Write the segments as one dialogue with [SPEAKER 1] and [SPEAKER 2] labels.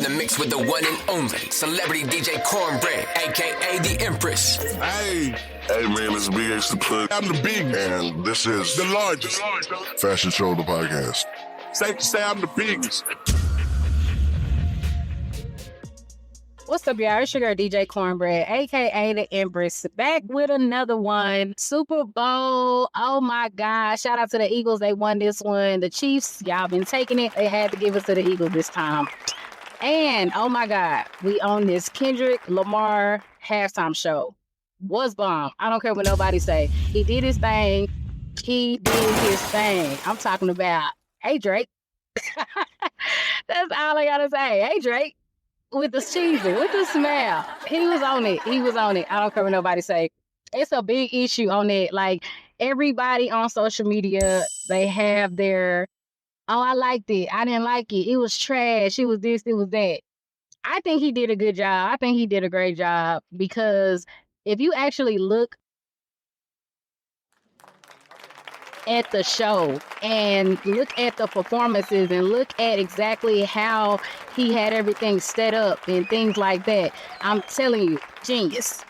[SPEAKER 1] the mix with the one and only celebrity DJ Cornbread, aka the Empress.
[SPEAKER 2] Hey man, it's Big H the Plug.
[SPEAKER 3] I'm the biggest.
[SPEAKER 2] And this is
[SPEAKER 3] The largest.
[SPEAKER 2] Fashitsho Tha Podcast.
[SPEAKER 3] Safe to say I'm the biggest.
[SPEAKER 4] What's up, y'all? It's your girl, DJ Cornbread, a.k.a. the Empress, back with another one. Super Bowl. Oh, my God. Shout out to the Eagles. They won this one. The Chiefs, y'all been taking it. They had to give it to the Eagles this time. And, oh, my God, we own this Kendrick Lamar halftime show. Was bomb. I don't care what nobody say. He did his thing. He did his thing. I'm talking about, hey, Drake. That's all I got to say. Hey, Drake. With the cheesy, with the smell. He was on it. He was on it. I don't care what nobody say. It's a big issue on it. Like, everybody on social media, they have their, oh, I liked it. I didn't like it. It was trash. It was this, it was that. I think he did a good job. I think he did a great job because if you actually look at the show and look at the performances and look at exactly how he had everything set up and things like that, I'm telling you, genius.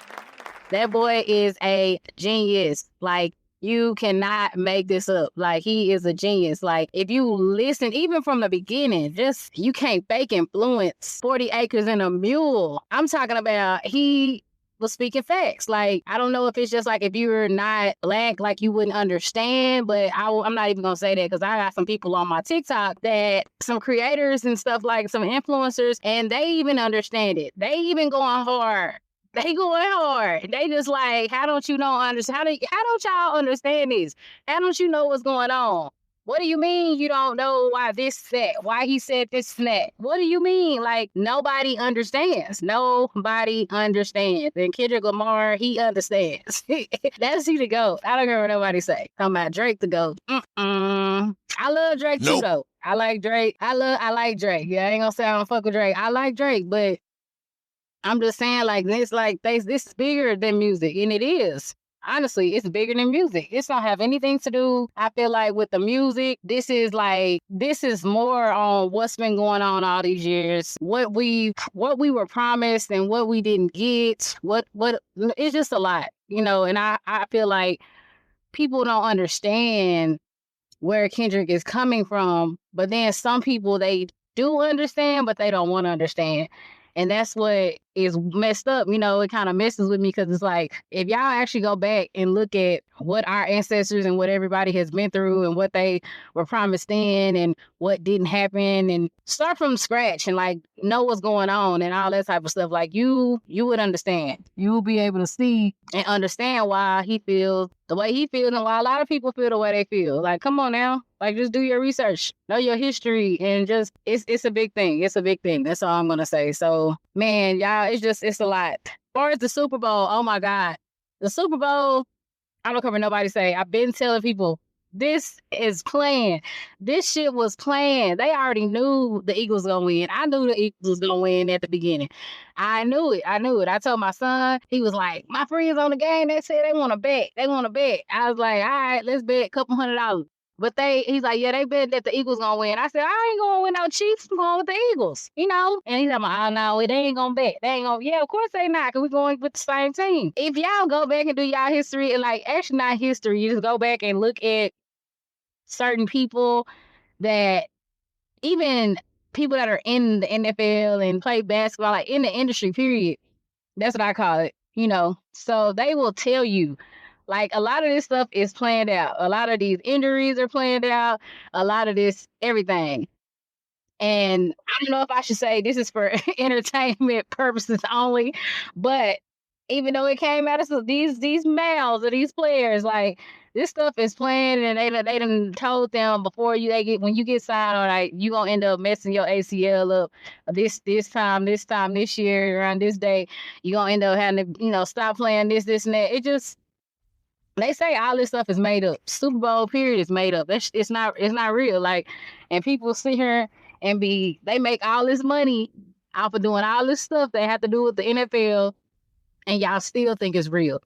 [SPEAKER 4] That boy is a genius. Like, you cannot make this up. Like, he is a genius. Like, if you listen, even from the beginning, just, you can't fake influence 40 acres and a mule. I'm talking about, he was speaking facts. Like, I don't know if it's just like if you're not black, like you wouldn't understand, but I'm not even gonna say that because I got some people on my TikTok that some creators and stuff, like some influencers, and they even understand it. They even going hard. They going hard. They just like, how don't you know understand? How don't y'all understand this? How don't you know what's going on? What do you mean you don't know why this, that, why he said this and that? What do you mean? Like, nobody understands. Nobody understands. And Kendrick Lamar, he understands. That's he to go. I don't care what nobody say. Talking about Drake to go. I love Drake too, though. I like Drake. I like Drake. Yeah, I ain't gonna say I don't fuck with Drake. I like Drake, but I'm just saying, like, this is bigger than music, and it is. Honestly, it's bigger than music. It's don't have anything to do, I feel like, with the music. This is more on what's been going on all these years, what we were promised and what we didn't get. What it's just a lot, you know. And I feel like people don't understand where Kendrick is coming from, but then some people, they do understand, but they don't want to understand. And that's what is messed up. You know, it kind of messes with me because it's like, if y'all actually go back and look at what our ancestors and what everybody has been through and what they were promised in and what didn't happen, and start from scratch and like know what's going on and all that type of stuff, like you would understand. You will be able to see and understand why he feels the way he feels and why a lot of people feel the way they feel. Like, come on now. Like, just do your research, know your history, and just, it's a big thing. It's a big thing. That's all I'm going to say. So, man, y'all, it's a lot. As far as the Super Bowl, oh my God. The Super Bowl, I don't care what nobody say. I've been telling people, this is planned. This shit was planned. They already knew the Eagles going to win. I knew the Eagles was going to win at the beginning. I knew it. I told my son, he was like, my friends on the game, they said they want to bet. I was like, all right, let's bet a couple $100. But he's like, yeah, they bet that the Eagles gonna win. I said, I ain't gonna win no Chiefs. I'm going with the Eagles, you know? And he's like, oh, no, they ain't gonna bet. They ain't gonna, yeah, of course they not, because we're going with the same team. If y'all go back and do y'all history, and like, actually not history, you just go back and look at certain people that, even people that are in the NFL and play basketball, like in the industry, period. That's what I call it, you know? So they will tell you, like, a lot of this stuff is planned out. A lot of these injuries are planned out. A lot of this, everything. And I don't know if I should say this is for entertainment purposes only, but even though it came out of these males or these players, like, this stuff is planned, and they done told them before when you get signed, or like, you gonna end up messing your ACL up this time this year around this day. You gonna end up having to, you know, stop playing this and that. It just, they say all this stuff is made up. Super Bowl period is made up. It's not real. Like, and people sit here and they make all this money off of doing all this stuff they have to do with the NFL, and y'all still think it's real.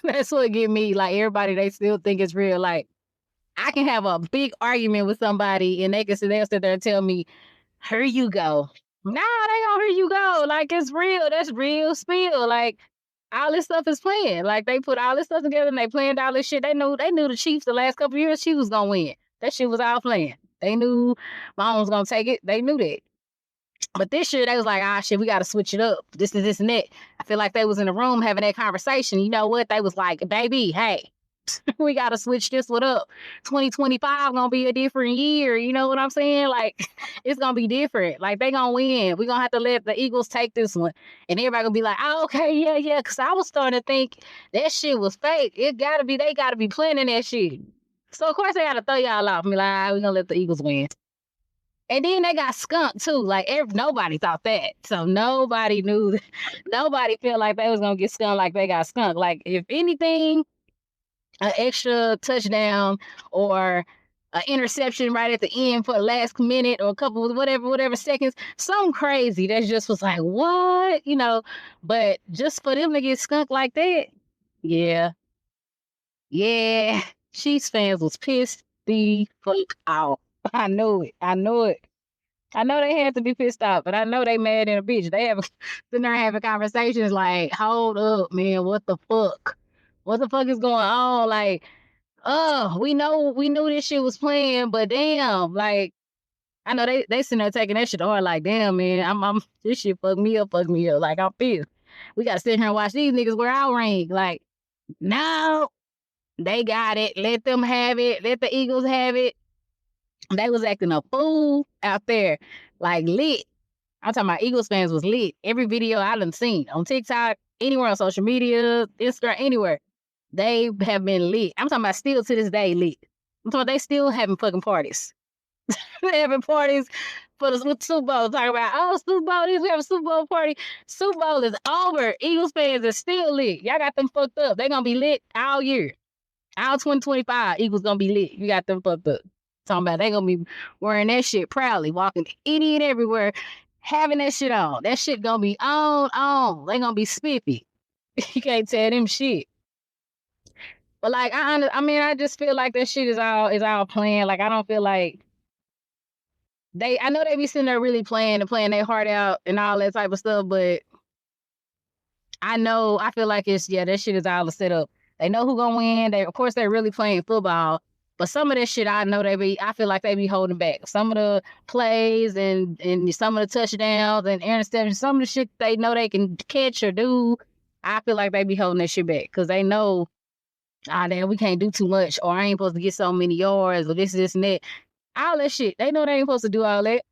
[SPEAKER 4] That's what get me. Like, everybody, they still think it's real. Like, I can have a big argument with somebody and they'll sit there and tell me, here you go. Nah, they gonna hear you go. Like, it's real. That's real spill. Like, all this stuff is playing. Like, they put all this stuff together and they planned all this shit. They knew the Chiefs the last couple of years she was gonna win. That shit was all planned. They knew Mahomes was gonna take it. They knew that. But this year they was like, shit, we gotta switch it up. This and this and that. I feel like they was in the room having that conversation. You know what? They was like, baby, hey, we gotta switch this one up. 2025 gonna be a different year. You know what I'm saying? Like, it's gonna be different. Like, they gonna win. We gonna have to let the Eagles take this one. And everybody gonna be like, oh, okay, yeah. Cause I was starting to think that shit was fake. They gotta be planning that shit. So of course they gotta throw y'all off and be like, we gonna let the Eagles win. And then they got skunked too. Like, nobody thought that. So nobody knew. Nobody felt like they was gonna get skunked like they got skunked. Like, if anything, an extra touchdown or an interception right at the end for the last minute or a couple of whatever seconds, something crazy that just was like, what? You know, but just for them to get skunked like that, yeah. Chiefs fans was pissed the fuck out. I know it. I know they had to be pissed off, but I know they mad in a bitch. They have sitting there having conversations like, hold up, man, what the fuck? What the fuck is going on? Like, we knew this shit was playing, but damn, like, I know they sitting there taking that shit hard, like, damn, man, I'm this shit fucked me up. Like, I'm pissed. We gotta sit here and watch these niggas wear our ring. Like, no, they got it. Let them have it. Let the Eagles have it. They was acting a fool out there, like, lit. I'm talking about Eagles fans was lit. Every video I done seen on TikTok, anywhere on social media, Instagram, anywhere, they have been lit. I'm talking about still to this day lit. I'm talking about they still having fucking parties. They having parties for the Super Bowl. Talking about, Super Bowl, we have a Super Bowl party. Super Bowl is over. Eagles fans are still lit. Y'all got them fucked up. They gonna be lit all year. All 2025, Eagles gonna be lit. You got them fucked up. Talking about they gonna be wearing that shit proudly, walking idiot everywhere, having that shit on. That shit gonna be on. They gonna be spiffy. You can't tell them shit. But like, I just feel like that shit is all planned. Like, I don't feel like I know they be sitting there really playing their heart out and all that type of stuff, but I feel like that shit is all a setup. They know who gonna win. Of course, they're really playing football. But some of that shit, I feel like they be holding back. Some of the plays and some of the touchdowns and interceptions, some of the shit they know they can catch or do, I feel like they be holding that shit back because they know, damn, we can't do too much, or I ain't supposed to get so many yards, or this and that. All that shit. They know they ain't supposed to do all that.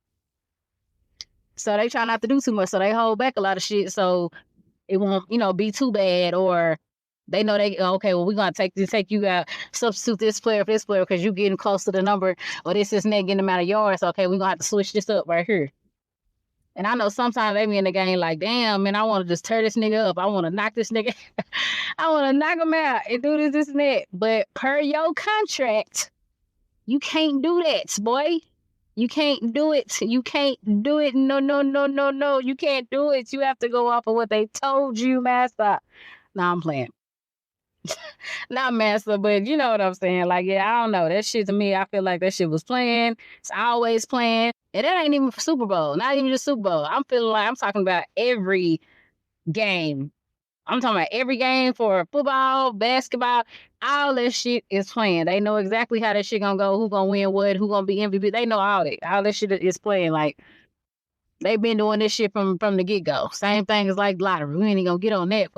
[SPEAKER 4] So they try not to do too much. So they hold back a lot of shit so it won't, be too bad, or they know okay, well, we're going to take you out, substitute this player for this player because you're getting close to the number, or this and that, getting them out of yards. Okay, we're going to have to switch this up right here. And I know sometimes they be in the game like, damn, man, I want to just tear this nigga up. I want to knock this nigga. I want to knock him out and do this and that. But per your contract, you can't do that, boy. You can't do it. You can't do it. No. You can't do it. You have to go off of what they told you, master. Nah, I'm playing. Not master, but you know what I'm saying. Like, yeah, I don't know. That shit to me, I feel like that shit was playing. It's always playing. And that ain't even for Super Bowl. Not even just Super Bowl. I'm feeling like I'm talking about every game. I'm talking about every game for football, basketball. All that shit is playing. They know exactly how that shit gonna go, who gonna win what, who gonna be MVP. They know all that. All that shit is playing. Like, they've been doing this shit from the get-go. Same thing as like lottery. We ain't even gonna get on that.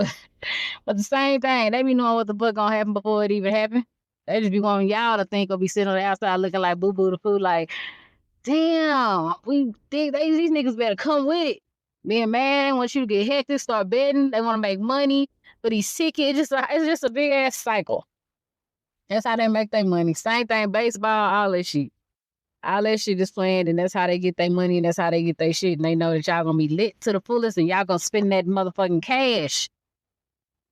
[SPEAKER 4] But the same thing, they be knowing what the fuck gonna happen before it even happen. They just be wanting y'all to think or be sitting on the outside looking like boo-boo the food, like, damn, we think these niggas better come with it. Being mad, they want you to get hectic, start betting. They want to make money, but he's sick. It's just a big ass cycle. That's how they make their money. Same thing, baseball, all that shit. All that shit is planned, and that's how they get their money, and that's how they get their shit. And they know that y'all gonna be lit to the fullest, and y'all gonna spend that motherfucking cash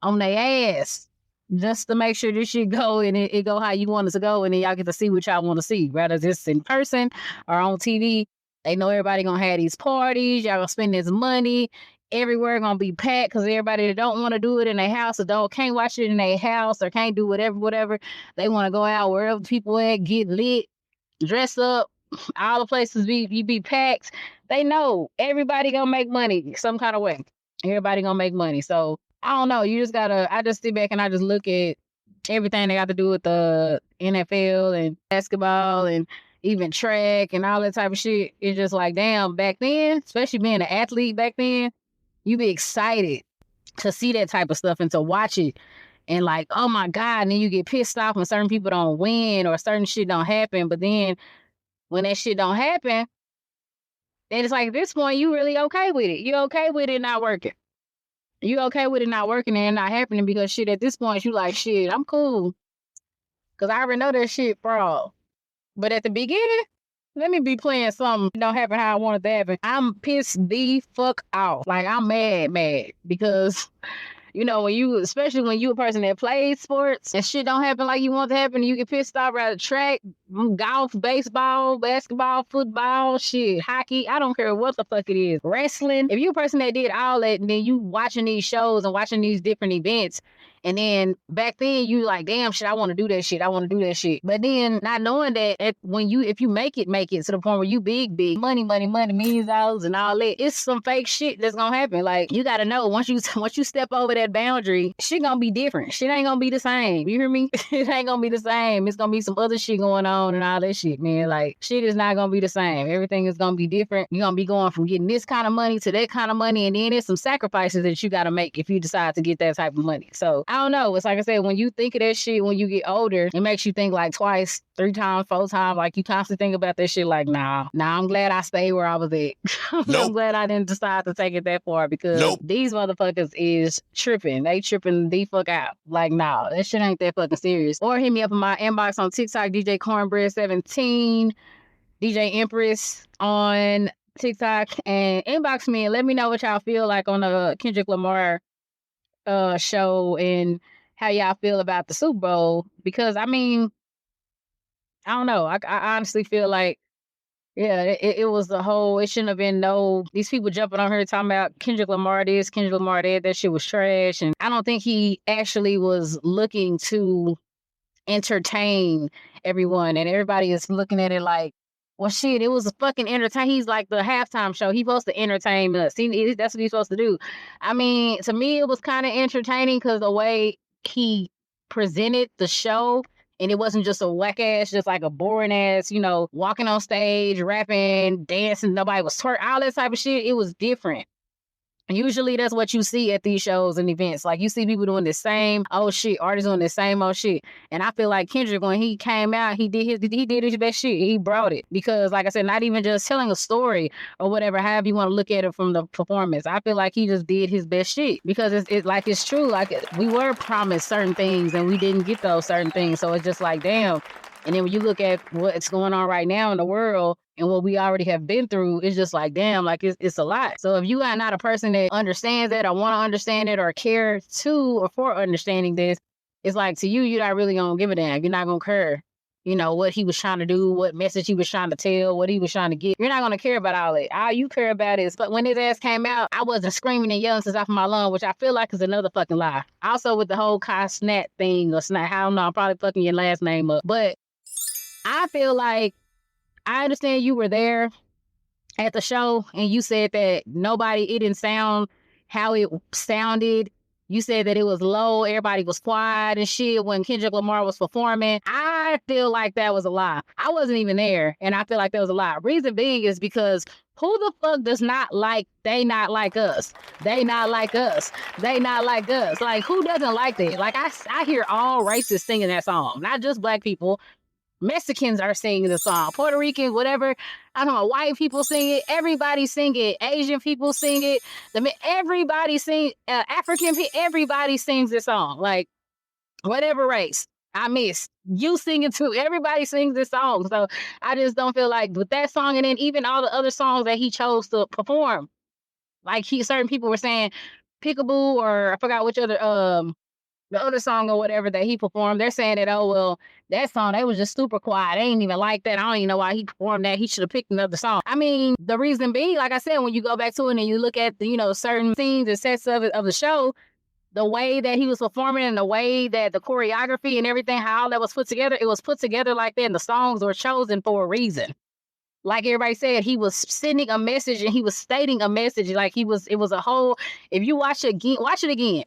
[SPEAKER 4] on their ass just to make sure this shit go and it go how you want it to go, and then y'all get to see what y'all want to see, whether it's in person or on TV. They know everybody gonna have these parties. Y'all gonna spend this money. Everywhere gonna be packed because everybody that don't want to do it in their house or can't watch it in their house or can't do whatever, they want to go out wherever people at, get lit, dress up, all the places you be packed. They know everybody gonna make money some kind of way. Everybody gonna make money. So I don't know. You just gotta. I just sit back and I just look at everything they got to do with the NFL and basketball and even track and all that type of shit. It's just like, damn, back then, especially being an athlete back then, you be excited to see that type of stuff and to watch it. And like, oh my God, and then you get pissed off when certain people don't win or certain shit don't happen. But then when that shit don't happen, then it's like at this point, you really okay with it. You okay with it not working. You okay with it not working and not happening because shit, at this point, you like, shit, I'm cool. Because I already know that shit fraud. But at the beginning, let me be playing something. It don't happen how I want it to happen. I'm pissed the fuck off. Like, I'm mad. Because, you know, especially when you a person that plays sports and shit don't happen like you want it to happen, you get pissed off at track, golf, baseball, basketball, football, shit, hockey. I don't care what the fuck it is. Wrestling. If you a person that did all that and then you watching these shows and watching these different events, and then back then you like, damn shit, I want to do that shit. I want to do that shit. But then not knowing that if you make it to the point where you big, money, millions of dollars and all that, it's some fake shit that's gonna happen. Like, you gotta know once you step over that boundary, shit gonna be different. Shit ain't gonna be the same. You hear me? It ain't gonna be the same. It's gonna be some other shit going on and all that shit, man. Like, shit is not gonna be the same. Everything is gonna be different. You're gonna be going from getting this kind of money to that kind of money, and then there's some sacrifices that you gotta make if you decide to get that type of money. So I don't know. It's like I said, when you think of that shit when you get older, it makes you think like twice, 3 times, 4 times. Like, you constantly think about that shit like, nah, I'm glad I stayed where I was at. I'm glad I didn't decide to take it that far because these motherfuckers is tripping. They tripping the fuck out. Like, nah, that shit ain't that fucking serious. Or hit me up in my inbox on TikTok, DJ Cornbread17, DJ Empress on TikTok, and inbox me and let me know what y'all feel like on the Kendrick Lamar show and how y'all feel about the Super Bowl. Because I mean, I don't know. I honestly feel like, yeah, it was the whole, it shouldn't have been these people jumping on her talking about Kendrick Lamar this, Kendrick Lamar that shit was trash. And I don't think he actually was looking to entertain everyone. And everybody is looking at it like, well, shit, it was a fucking entertain. He's like the halftime show. He's supposed to entertain us. That's what he's supposed to do. I mean, to me, it was kind of entertaining because the way he presented the show, and it wasn't just a whack ass, just like a boring ass, walking on stage, rapping, dancing. Nobody was twerking, all that type of shit. It was different. Usually that's what you see at these shows and events. Like, you see people doing the same old shit, artists doing the same old shit. And I feel like Kendrick, when he came out, he did his best shit. He brought it. Because, like I said, not even just telling a story or whatever, however you want to look at it from the performance. I feel like he just did his best shit. Because it's true. Like, we were promised certain things and we didn't get those certain things. So it's just like, damn. And then when you look at what's going on right now in the world and what we already have been through, it's just like, damn, like it's a lot. So if you are not a person that understands that or want to understand it or care to or for understanding this, it's like, to you, you're not really going to give a damn. You're not going to care, what he was trying to do, what message he was trying to tell, what he was trying to get. You're not going to care about all that. All you care about is, but when his ass came out, I wasn't screaming and yelling since off my lung, which I feel like is another fucking lie. Also with the whole Kai Snap thing or Snap, I don't know, I'm probably fucking your last name up, but I feel like, I understand you were there at the show and you said that it didn't sound how it sounded. You said that it was low, everybody was quiet and shit when Kendrick Lamar was performing. I feel like that was a lie. I wasn't even there, and I feel like that was a lie. Reason being is because who the fuck does not like, they not like us? They not like us. They not like us. Like, who doesn't like that? Like, I hear all races singing that song, not just black people. Mexicans are singing the song, Puerto Ricans, whatever. I don't know, white people sing it. Everybody sing it. Asian people sing it. Everybody sing. African people. Everybody sings this song. Like, whatever race. I miss you singing too. Everybody sings this song. So I just don't feel like with that song, and then even all the other songs that he chose to perform, like certain people were saying Peekaboo, or I forgot which other the other song or whatever that he performed, they're saying that, oh, well, that song, they was just super quiet. They ain't even like that. I don't even know why he performed that. He should have picked another song. I mean, the reason being, like I said, when you go back to it and you look at the, certain scenes and sets of the show, the way that he was performing and the way that the choreography and everything, how all that was put together, it was put together like that. And the songs were chosen for a reason. like everybody said, he was sending a message and he was stating a message. Like it was a whole, if you watch it again.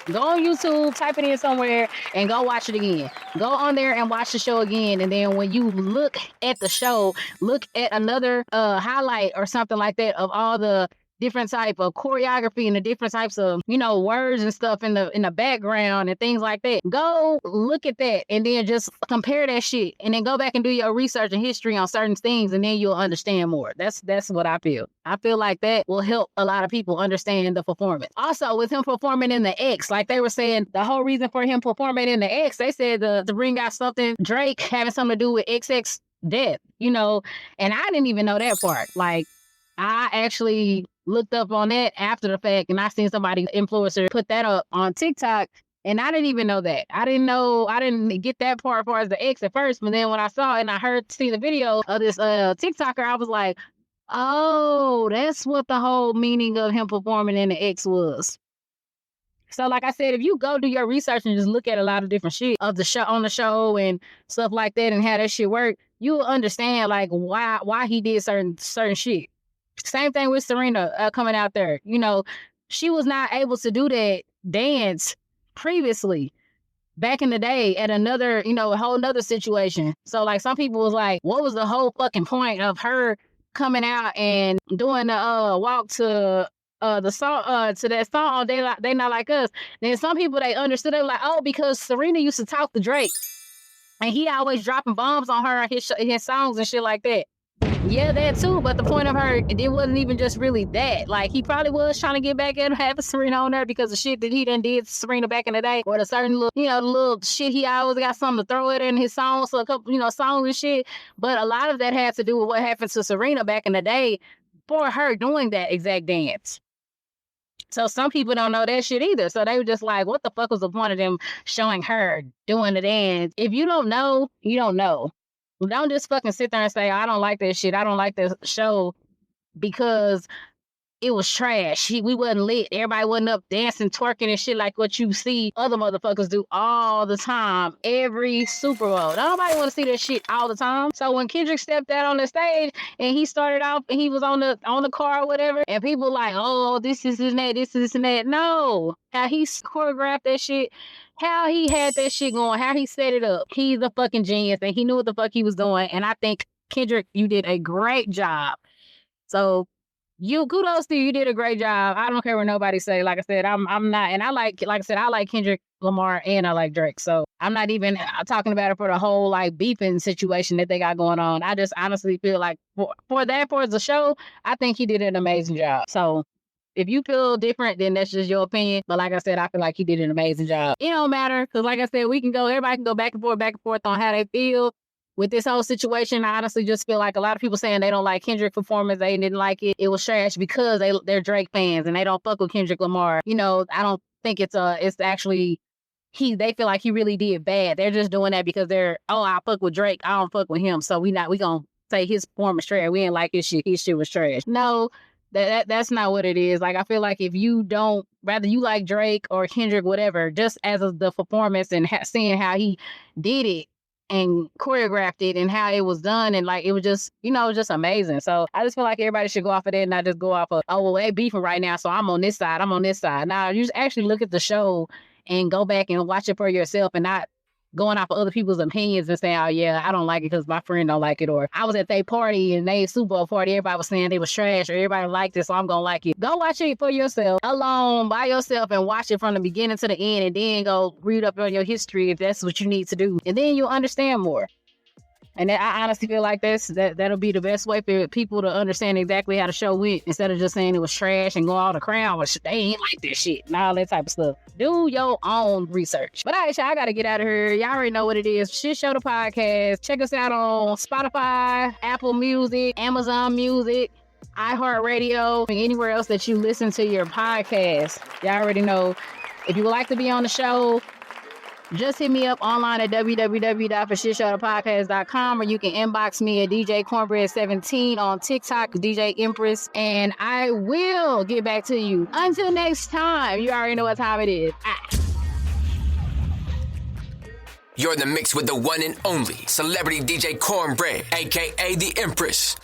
[SPEAKER 4] Go on YouTube, type it in somewhere, and go watch it again. Go on there and watch the show again. And then when you look at the show, look at another highlight or something like that of all the different type of choreography and the different types of, words and stuff in the background and things like that. Go look at that and then just compare that shit and then go back and do your research and history on certain things and then you'll understand more. That's what I feel. I feel like that will help a lot of people understand the performance. Also, with him performing in the X, like they were saying, the whole reason for him performing in the X, they said to bring out something, Drake having something to do with XX death, and I didn't even know that part. Like, I actually looked up on that after the fact, and I seen somebody, influencer, put that up on TikTok, and I didn't even know that. I didn't get that part as far as the X at first, but then when I saw it and I see the video of this TikToker, I was like, oh, that's what the whole meaning of him performing in the X was. So like I said, if you go do your research and just look at a lot of different shit of the show on the show and stuff like that and how that shit worked, you'll understand like why he did certain shit. Same thing with Serena coming out there. She was not able to do that dance previously back in the day at another, a whole nother situation. So like some people was like, what was the whole fucking point of her coming out and doing the walk to the song to that song They Not Like Us? Then some people, they understood, they were like, oh, because Serena used to talk to Drake and he always dropping bombs on her his songs and shit like that. Yeah, that too, but the point of her, it wasn't even just really that. Like, he probably was trying to get back at having Serena on there because of shit that he done did to Serena back in the day, or the certain little, the little shit he always got something to throw it in his songs, so a couple, songs and shit. But a lot of that had to do with what happened to Serena back in the day for her doing that exact dance. So some people don't know that shit either. So they were just like, what the fuck was the point of them showing her doing the dance? If you don't know, you don't know. Don't just fucking sit there and say, I don't like that shit. I don't like this show because it was trash. We wasn't lit. Everybody wasn't up dancing, twerking and shit like what you see other motherfuckers do all the time. Every Super Bowl. Nobody want to see that shit all the time. So when Kendrick stepped out on the stage and he started off and he was on the car or whatever, and people like, oh, this is and that, this is and that. No. How he choreographed that shit, how he had that shit going, how he set it up. He's a fucking genius and he knew what the fuck he was doing. And I think, Kendrick, you did a great job. So kudos to you. You did a great job. I don't care what nobody say. Like I said, I'm not, and I like I said, I like Kendrick Lamar and I like Drake. So I'm not even talking about it for the whole like beefing situation that they got going on. I just honestly feel like for the show, I think he did an amazing job. So if you feel different, then that's just your opinion. But like I said, I feel like he did an amazing job. It don't matter, because like I said, everybody can go back and forth on how they feel with this whole situation. I honestly just feel like a lot of people saying they don't like Kendrick performance, they didn't like it, it was trash because they're Drake fans and they don't fuck with Kendrick Lamar. I don't think it's actually they feel like he really did bad. They're just doing that because I fuck with Drake, I don't fuck with him, so we gonna say his performance trash. We didn't like his shit was trash. No. That's not what it is. Like, I feel like if you don't, rather you like Drake or Kendrick, whatever, just as of the performance and seeing how he did it and choreographed it and how it was done, and like it was just, just amazing. So I just feel like everybody should go off of that and not just go off of, oh, well, they beefing right now, so I'm on this side, Now, you just actually look at the show and go back and watch it for yourself and not going off of other people's opinions and saying, oh yeah, I don't like it because my friend don't like it, or I was at their party and they Super Bowl party, everybody was saying they was trash, or everybody liked it, so I'm gonna like it. Go watch it for yourself, alone, by yourself, and watch it from the beginning to the end, and then go read up on your history if that's what you need to do, and then you'll understand more. And I honestly feel like that'll be the best way for people to understand exactly how the show went, instead of just saying it was trash and go all the crowd, they ain't like this shit and all that type of stuff. Do your own research. But all right, y'all, I gotta get out of here. Y'all already know what it is. Fashitsho Tha Podcast. Check us out on Spotify, Apple Music, Amazon Music, iHeartRadio, and anywhere else that you listen to your podcast. Y'all already know. If you would like to be on the show, just hit me up online at www.fashitshothapodcast.com, or you can inbox me at DJ Cornbread17 on TikTok, DJ Empress, and I will get back to you. Until next time, you already know what time it is.
[SPEAKER 1] You're in the mix with the one and only celebrity DJ Cornbread, aka the Empress.